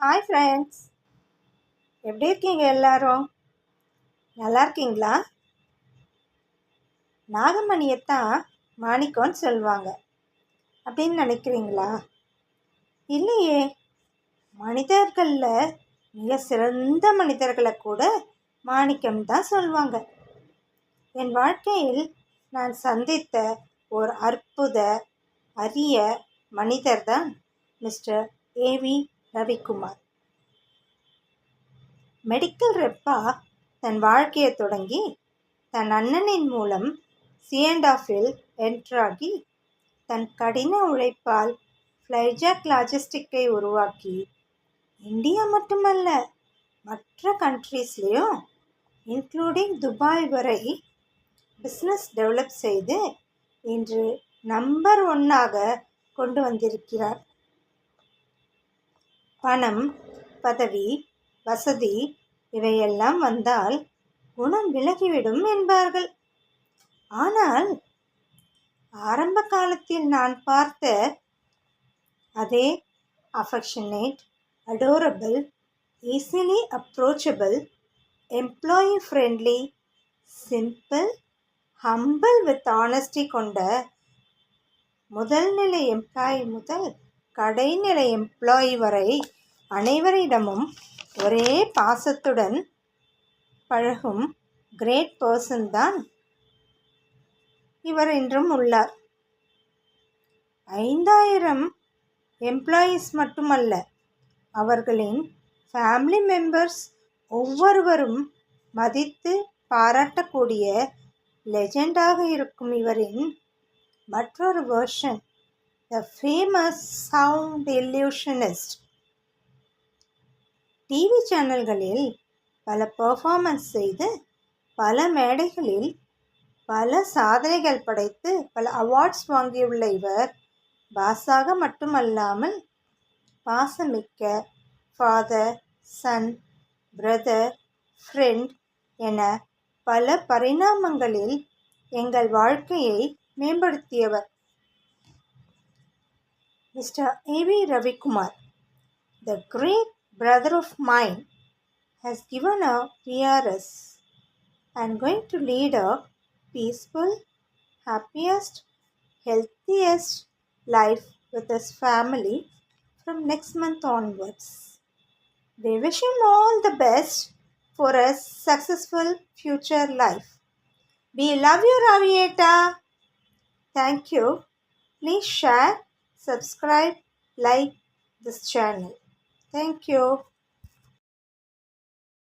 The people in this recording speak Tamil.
ஹாய் ஃப்ரெண்ட்ஸ், எப்படி இருக்கீங்க எல்லாரும்? நல்லா இருக்கீங்களா? நாகமணியைத்தான் மாணிக்கம்னு சொல்லுவாங்க அப்படின்னு நினைக்கிறீங்களா? இல்லையே, மனிதர்களில் மிக சிறந்த மனிதர்களை கூட மாணிக்கம் தான் சொல்லுவாங்க. என் வாழ்க்கையில் நான் சந்தித்த ஒரு அற்புத அரிய மனிதர் தான் mister A V Ravikumar. Medical Repa தன் வாழ்க்கையை தொடங்கி தன் அண்ணனின் மூலம் C&Fல் என்ட்ராகி தன் கடின உழைப்பால் ஃப்ளைஜாக் லாஜிஸ்டிக்கை உருவாக்கி இந்தியா மட்டுமல்ல மற்ற கண்ட்ரீஸ்லேயும் இன்க்ளூடிங் துபாய் வரை பிஸ்னஸ் டெவலப் செய்து இன்று நம்பர் 1 கொண்டு வந்திருக்கிறார். பணம், பதவி, வசதி இவையெல்லாம் வந்தால் குணம் விலகிவிடும் என்பார்கள். ஆனால் ஆரம்ப காலத்தில் நான் பார்த்த அதே affectionate, adorable, easily approachable, employee friendly, simple, humble with honesty கொண்ட முதல் நிலை எம்ப்ளாயி முதல் கடைநிலை எம்ப்ளாயி வரை அனைவரிடமும் ஒரே பாசத்துடன் பழகும் கிரேட் பர்சன் தான் இவர் இன்றும் உள்ளார். 5000 எம்ப்ளாயீஸ் மட்டுமல்ல, அவர்களின் ஃபேமிலி மெம்பர்ஸ் ஒவ்வொருவரும் மதித்து பாராட்டக்கூடிய லெஜெண்டாக இருக்கும் இவரின் மற்றொரு version the famous sound illusionist. TV சேனல்களில் பல பெர்ஃபார்மன்ஸ் செய்து பல மேடைகளில் பல சாதனைகள் படைத்து பல அவார்ட்ஸ் வாங்கியுள்ள இவர் பாஸாக மட்டுமல்லாமல் பாசமிக்க ஃபாதர், சன், பிரதர், ஃப்ரெண்ட் என பல பரிணாமங்களில் எங்கள் வாழ்க்கையை மேம்படுத்தியவர். Mister A V Ravikumar, the great brother of mine, has given a PRS and going to lead a peaceful, happiest, healthiest life with his family from next month onwards. We wish him all the best for a successful future life. We love you, Ravieta. Thank you. Please share, subscribe, like this channel. Thank you.